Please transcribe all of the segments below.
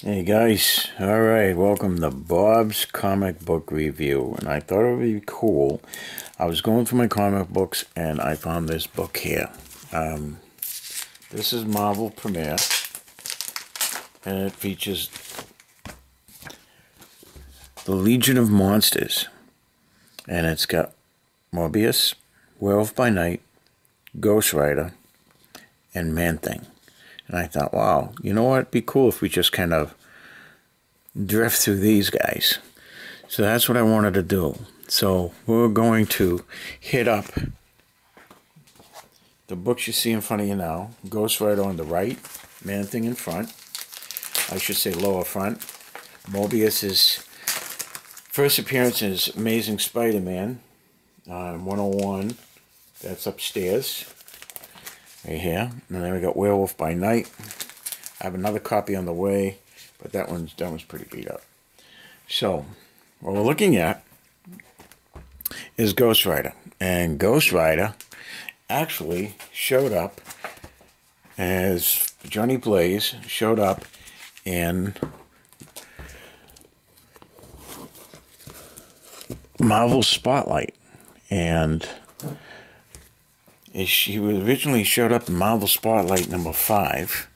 Hey guys, alright, welcome to Bob's Comic Book Review. And I thought it would be cool. I was going through my comic books and I found this book here. This is Marvel Premiere. And it features the Legion of Monsters. And it's got Morbius, Werewolf by Night, Ghost Rider, and Man-Thing. And I thought, wow, you know what? It'd be cool if we just kind of drift through these guys. So that's what I wanted to do. So we're going to hit up the books you see in front of you now. Ghost Rider on the right, Man-Thing in front. I should say lower front. Morbius' first appearance is Amazing Spider-Man 101. That's upstairs. Right here. And then we got Werewolf by Night. I have another copy on the way, but that one's pretty beat up. So, what we're looking at is Ghost Rider. And Ghost Rider actually showed up as Johnny Blaze showed up in Marvel Spotlight. And she originally showed up in Marvel Spotlight number 5.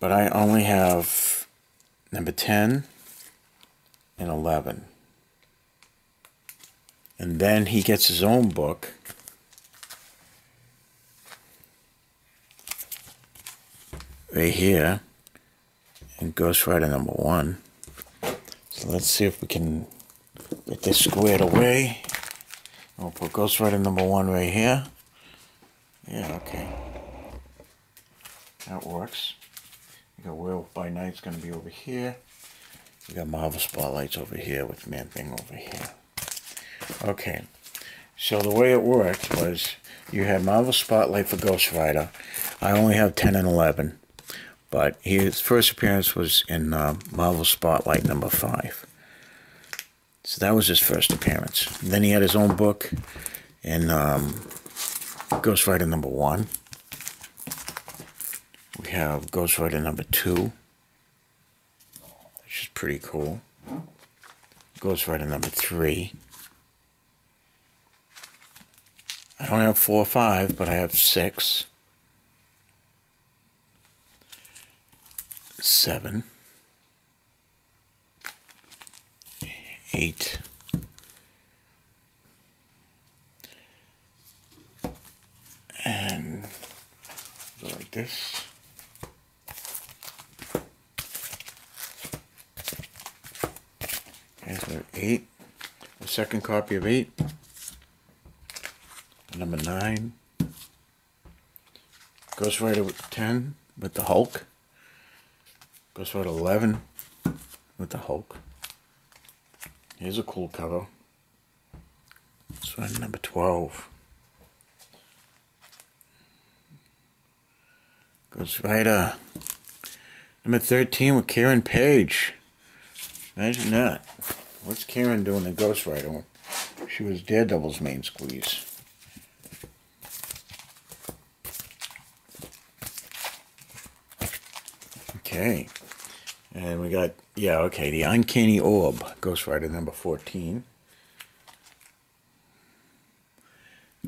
But I only have number 10 and 11. And then he gets his own book. Right here. And Ghost Rider number 1. So let's see if we can get this squared away. I'll put Ghost Rider number 1 right here. Yeah, okay. That works. We got Werewolf by Night's going to be over here. We got Marvel Spotlights over here with Man-Thing over here. Okay. So the way it worked was you had Marvel Spotlight for Ghost Rider. I only have 10 and 11. But his first appearance was in Marvel Spotlight number 5. So that was his first appearance. And then he had his own book in Ghost Rider number 1. We have Ghost Rider number 2, which is pretty cool. Ghost Rider number 3. I don't have 4 or 5, but I have 6. 7. 8. And go like this. Okay, so 8. The second copy of 8. Number 9. Ghost Rider with 10 with the Hulk. Ghost Rider 11 with the Hulk. Here's a cool cover. Ghost Rider number 12. Ghost Rider number 13 with Karen Page. Imagine that. What's Karen doing in Ghost Rider? She was Daredevil's main squeeze. Okay. And we got, the Uncanny Orb, Ghost Rider number 14.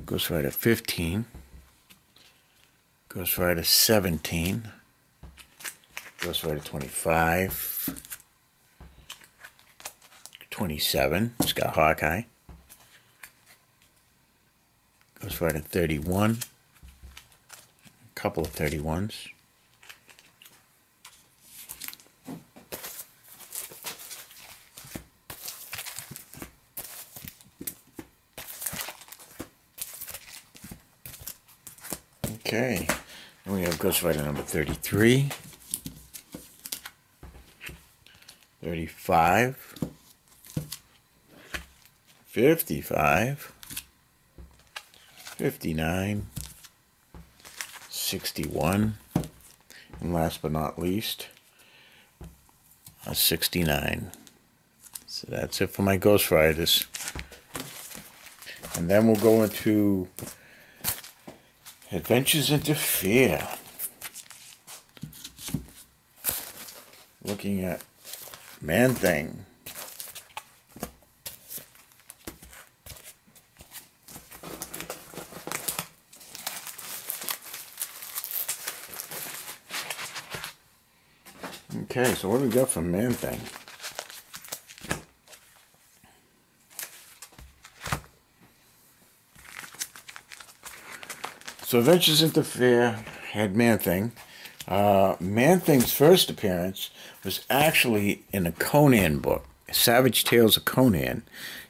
Ghost Rider 15. Ghost Rider 17. Ghost Rider 25. 27. It's got Hawkeye. Ghost Rider 31. A couple of 31s. Okay, and we have Ghost Rider number 33, 35, 55, 59, 61, and last but not least, 69. So that's it for my Ghost Riders. And then we'll go into Adventures into Fear. looking at Man-Thing. Okay, so what do we got from Man-Thing? So Adventures into Fear had Man-Thing. Man-Thing's first appearance was actually in a Conan book, Savage Tales of Conan.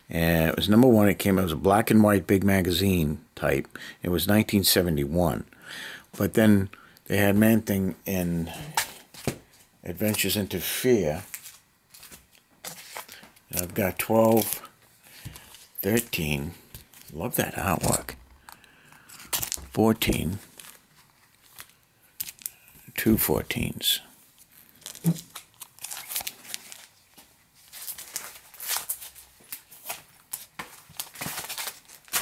And it was #1. It was a black and white big magazine type. It was 1971. But then they had Man-Thing in Adventures into Fear. And I've got 12, 13. Love that artwork. 14. 2 14s.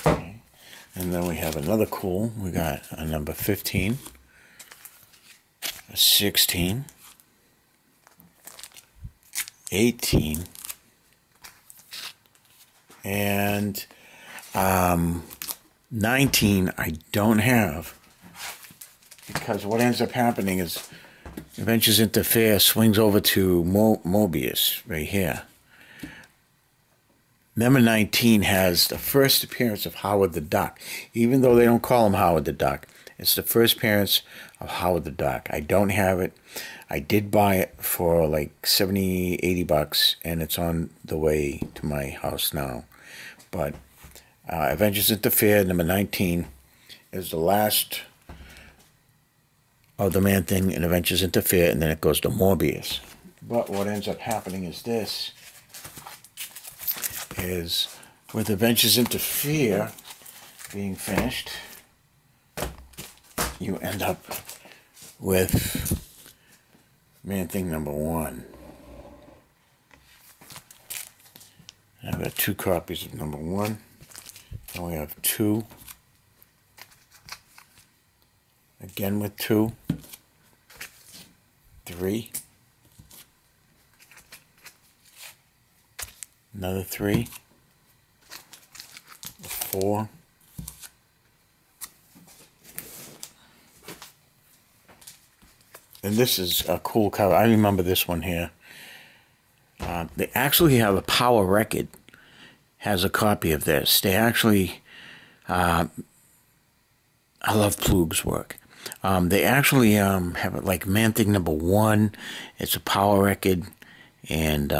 Okay. And then we have another cool. We got a number 15, a 16, 18, and 19 I don't have, because what ends up happening is Adventures into Fear swings over to Morbius right here. Number 19 has the first appearance of Howard the Duck. Even though they don't call him Howard the Duck, it's the first appearance of Howard the Duck. I don't have it. I did buy it for like 70, 80 bucks, and it's on the way to my house now. But Adventures into Fear, number 19, is the last of the Man-Thing in Adventures into Fear, and then it goes to Morbius. But what ends up happening is this, is with Adventures into Fear being finished, you end up with Man-Thing #1. I've got 2 copies of #1. And we have 2. Again with 2. 3. Another 3. 4. And this is a cool cover. I remember this one here. They actually have a Power Record has a copy of this. They actually, I love Plug's work. They actually have it like Man-Thing #1. It's a Power Record, and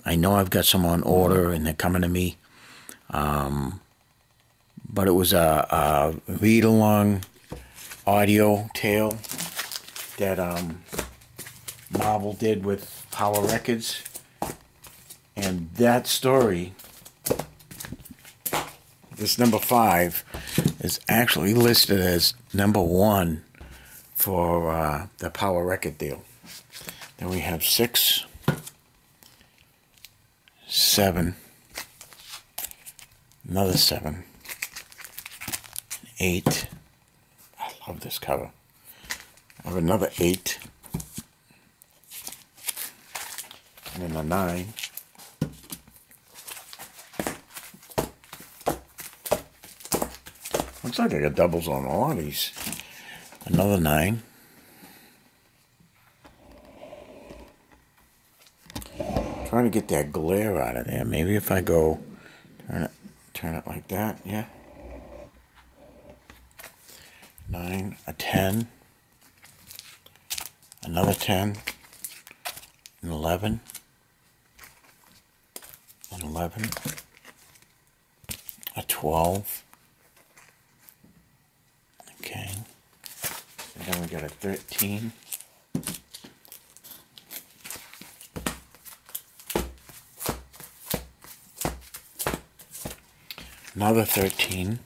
I know I've got some on order, and they're coming to me. But it was a read-along audio tale that Marvel did with Power Records, and that story, this #5, is actually listed as #1 for the Power Record deal. Then we have 6, 7, another 7, 8. I love this cover. I have another 8, and then a 9. Looks like I got doubles on all of these. Another 9. Trying to get that glare out of there. Maybe if I go turn it like that, yeah. 9, a 10, another 10, an 11, an 11, a 12. Okay, and then we got a 13, another 13,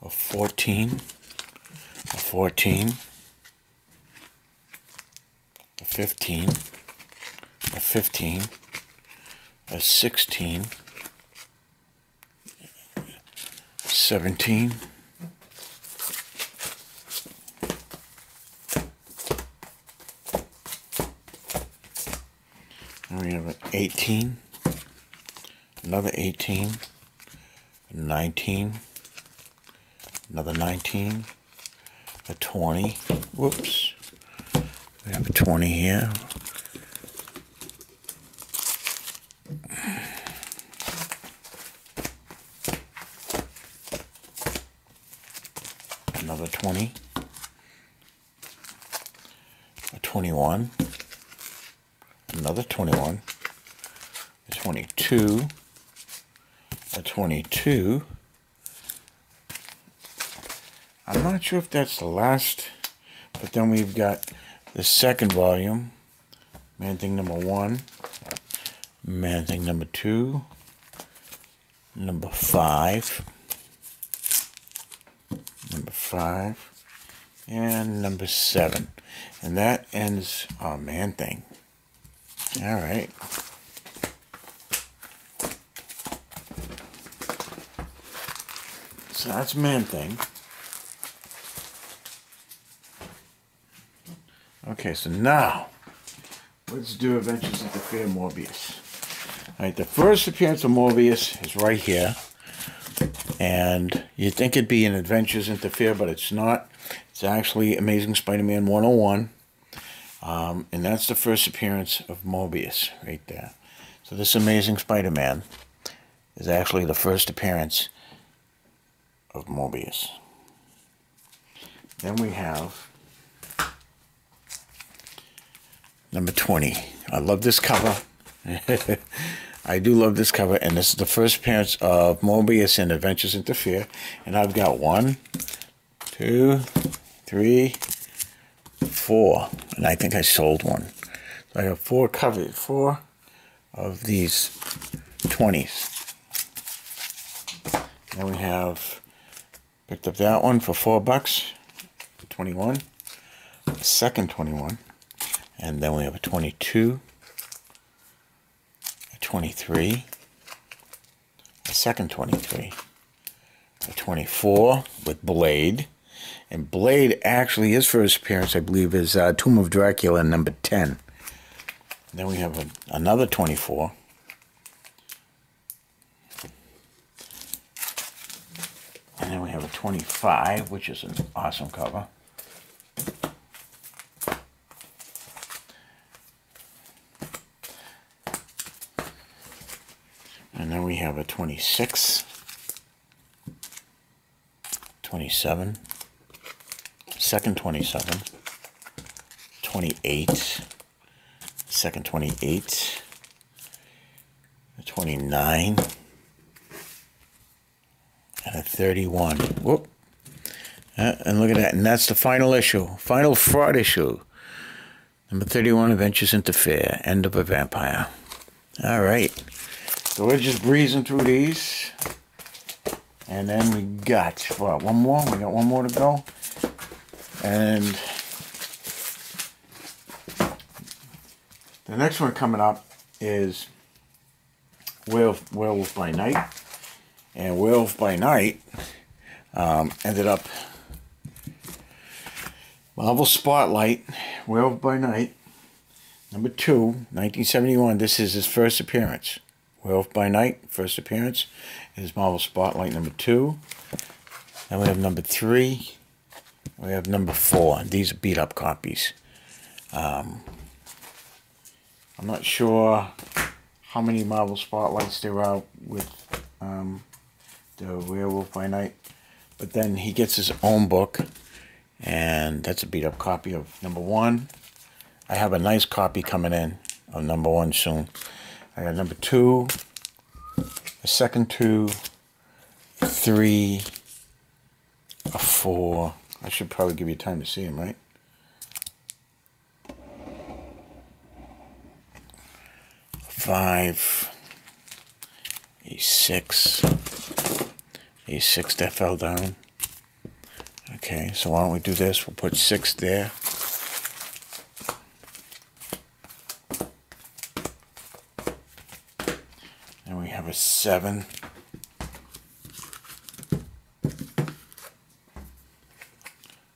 a 14, a 14, a 15, a 15, a 16, 17, And we have an 18, another 18, 19, another 19, a 20. Whoops. We have a 20 here. Another 20. A 21. Another 21. A 22. A 22. I'm not sure if that's the last, but then we've got the second volume, Man-Thing number 1, Man-Thing number 2, number 5, and number 7. And that ends our Man-Thing. Alright. So that's Man-Thing. Okay, so now, let's do Adventures into Fear Morbius. Alright, the first appearance of Morbius is right here. And you'd think it'd be in Adventures into Fear, but it's not. It's actually Amazing Spider-Man 101. And that's the first appearance of Morbius right there. So this Amazing Spider-Man is actually the first appearance of Morbius. Then we have number 20. I love this cover. I do love this cover, and this is the first appearance of Morbius in Adventures into Fear. And I've got 1, 2, 3, 4, and I think I sold one. So I have 4 covered, 4 of these 20s. Then we have picked up that one for $4, 21, the second 21. And then we have a 22, a 23, a second 23, a 24 with Blade. And Blade, actually, his first appearance, I believe, is Tomb of Dracula number 10. And then we have another 24. And then we have a 25, which is an awesome cover. And then we have a 26, 27, second 27, 28, second 28, 29, and a 31. Whoop. And look at that. And that's the final issue. Final fraud issue. Number 31, Adventures into Fear. End of a Vampire. All right. So we're just breezing through these. And then we got, what, one more? We got one more to go. And the next one coming up is Werewolf by Night. And Werewolf by Night ended up Marvel Spotlight, Werewolf by Night, number 2, 1971. This is his first appearance. Werewolf by Night, first appearance, is Marvel Spotlight number 2. Then we have number 3. We have number 4. These are beat up copies. I'm not sure how many Marvel Spotlights there are with the Werewolf by Night, but then he gets his own book, and that's a beat up copy of number 1. I have a nice copy coming in of number 1 soon. I got number 2, a second 2, 3, a 4. I should probably give you time to see them, right? 5, a 6, a 6 that fell down. Okay, so why don't we do this? We'll put 6 there. And we have a 7.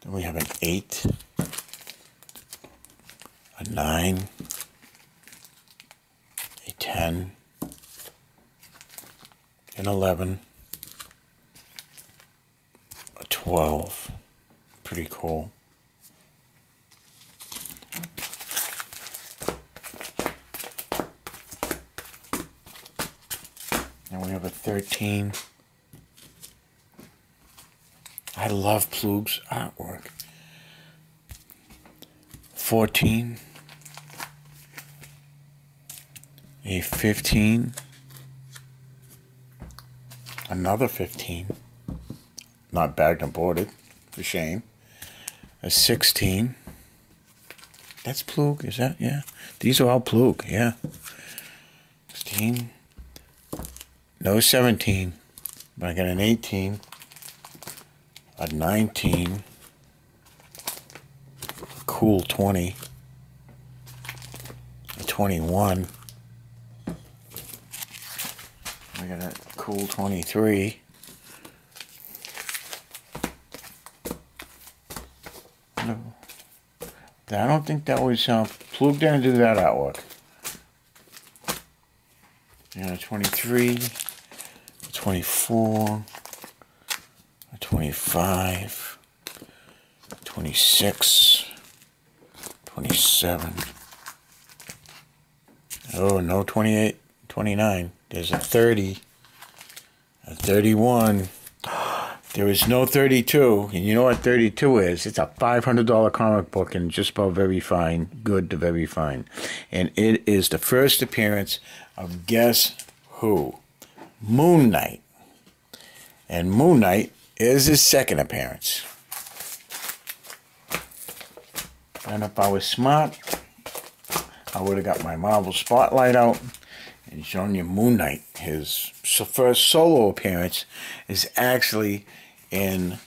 Then we have an 8. A 9. 10, an 11, a 12. Pretty cool. And we have a 13. I love Plug's artwork. 14. A 15. Another 15. Not bagged and boarded, for shame. A 16. That's Plug, is that? Yeah. These are all Plug, yeah. 16. No 17. But I got an 18. A 19. A cool 20. A 21. I got a cool 23. No. I don't think that was Plug didn't do that artwork. Yeah, 23, 24, 25, 26, 27. Oh, no 28, 29. There's a 30, a 31. There is no 32, and you know what 32 is? It's a $500 comic book, and just about very fine, good to very fine. And it is the first appearance of guess who? Moon Knight. And Moon Knight is his second appearance. And if I was smart, I would have got my Marvel Spotlight out and shown you Moon Knight. His first solo appearance is actually in